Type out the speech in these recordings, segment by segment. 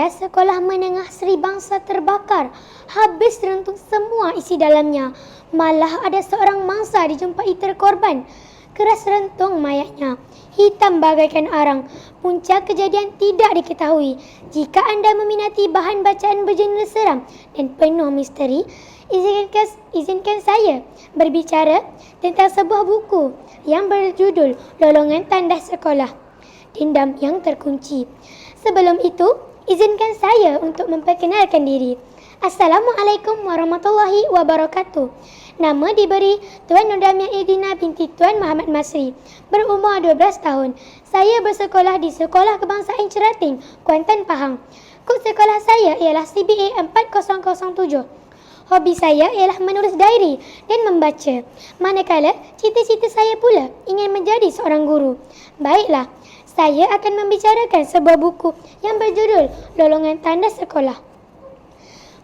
Tandas sekolah menengah Sri Bangsa terbakar. Habis rentung semua isi dalamnya. Malah ada seorang mangsa dijumpai terkorban. Keras rentung mayatnya, hitam bagaikan arang. Punca kejadian tidak diketahui. Jika anda meminati bahan bacaan berjudul seram dan penuh misteri, izinkan saya berbicara tentang sebuah buku yang berjudul Lolongan Tandas Sekolah, Dendam yang Terkunci. Sebelum itu, izinkan saya untuk memperkenalkan diri. Assalamualaikum warahmatullahi wabarakatuh. Nama diberi Tuan Nurdamia Idina binti Tuan Muhammad Masri. Berumur 12 tahun. Saya bersekolah di Sekolah Kebangsaan Cerating, Kuantan, Pahang. Kod sekolah saya ialah CBA 4007. Hobi saya ialah menulis diary dan membaca. Manakala cita-cita saya pula ingin menjadi seorang guru. Baiklah, saya akan membicarakan sebuah buku yang berjudul Lolongan Tandas Sekolah.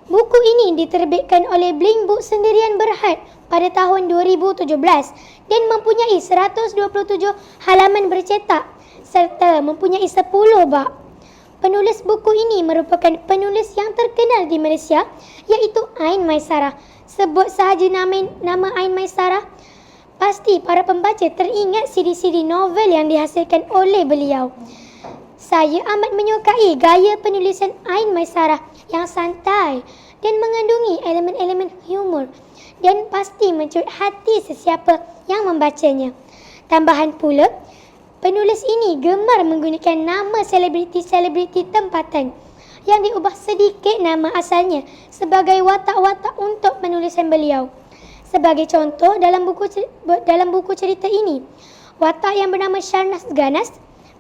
Buku ini diterbitkan oleh Blink Book Sendirian Berhad pada tahun 2017 dan mempunyai 127 halaman bercetak serta mempunyai 10 bab. Penulis buku ini merupakan penulis yang terkenal di Malaysia, iaitu Ain Maisarah. Sebut sahaja nama Ain Maisarah, pasti para pembaca teringat CD-CD novel yang dihasilkan oleh beliau. Saya amat menyukai gaya penulisan Ain Maisarah yang santai dan mengandungi elemen-elemen humor dan pasti mencuri hati sesiapa yang membacanya. Tambahan pula, penulis ini gemar menggunakan nama selebriti-selebriti tempatan yang diubah sedikit nama asalnya sebagai watak-watak untuk penulisan beliau. Sebagai contoh, dalam buku cerita ini, watak yang bernama Sharnas Ganas,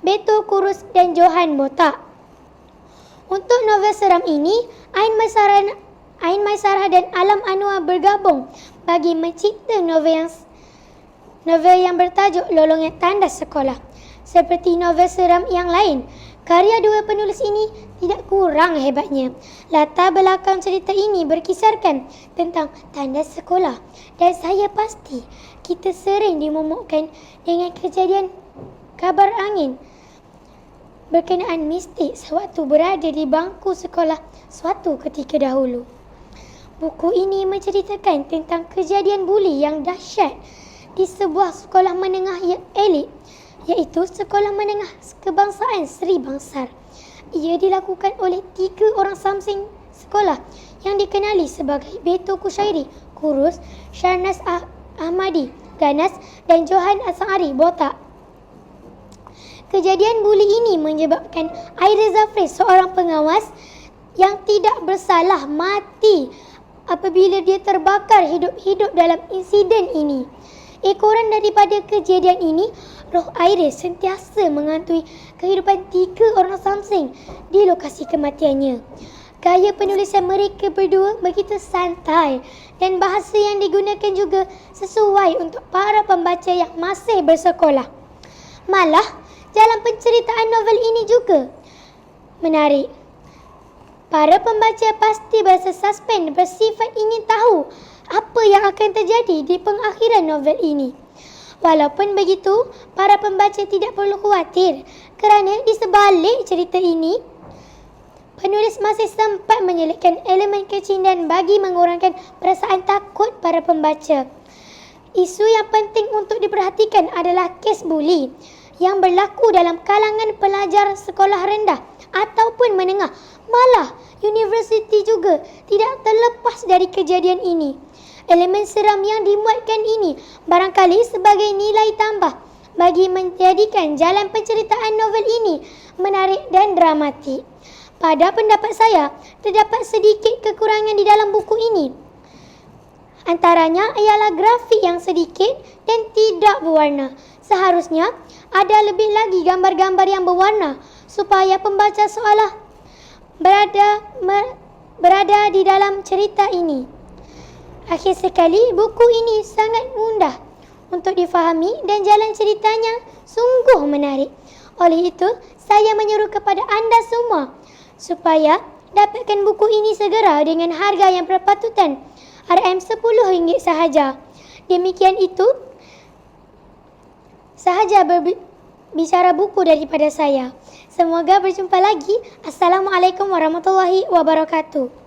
Beto Kurus dan Johan Botak. Untuk novel seram ini, Ain Maisarah dan Alam Anwar bergabung bagi mencipta novel yang bertajuk Lolongan Tandas Sekolah. Seperti novel seram yang lain, karya dua penulis ini tidak kurang hebatnya. Latar belakang cerita ini berkisarkan tentang tandas sekolah dan saya pasti kita sering dimomokkan dengan kejadian kabar angin berkenaan mistik sewaktu berada di bangku sekolah suatu ketika dahulu. Buku ini menceritakan tentang kejadian buli yang dahsyat di sebuah sekolah menengah yang elit, iaitu Sekolah Menengah Kebangsaan Sri Bangsar. Ia dilakukan oleh 3 orang samsing sekolah yang dikenali sebagai Beto Kushairi, Kurus, Sharnas Ahmadi, Ganas dan Johan Asari, Botak. Kejadian buli ini menyebabkan Aira Zafri, seorang pengawas yang tidak bersalah, mati apabila dia terbakar hidup-hidup dalam insiden ini. Ekoran daripada kejadian ini, roh Aira sentiasa menghantui kehidupan 3 orang samsing di lokasi kematiannya. Gaya penulisan mereka berdua begitu santai dan bahasa yang digunakan juga sesuai untuk para pembaca yang masih bersekolah. Malah, jalan penceritaan novel ini juga menarik. Para pembaca pasti berasa suspense bersifat ingin tahu apa yang akan terjadi di pengakhiran novel ini. Walaupun begitu, para pembaca tidak perlu khawatir kerana di sebalik cerita ini, penulis masih sempat menyelipkan elemen kecindihan bagi mengurangkan perasaan takut para pembaca. Isu yang penting untuk diperhatikan adalah kes buli yang berlaku dalam kalangan pelajar sekolah rendah ataupun menengah. Malah, universiti juga tidak terlepas dari kejadian ini. Elemen seram yang dimuatkan ini barangkali sebagai nilai tambah bagi menjadikan jalan penceritaan novel ini menarik dan dramatik. Pada pendapat saya, terdapat sedikit kekurangan di dalam buku ini. Antaranya ialah grafik yang sedikit dan tidak berwarna. Seharusnya ada lebih lagi gambar-gambar yang berwarna supaya pembaca seolah berada di dalam cerita ini. Akhir sekali, buku ini sangat mudah untuk difahami dan jalan ceritanya sungguh menarik. Oleh itu, saya menyeru kepada anda semua supaya dapatkan buku ini segera dengan harga yang berpatutan, RM10 sahaja. Demikian itu sahaja bicara buku daripada saya. Semoga berjumpa lagi. Assalamualaikum warahmatullahi wabarakatuh.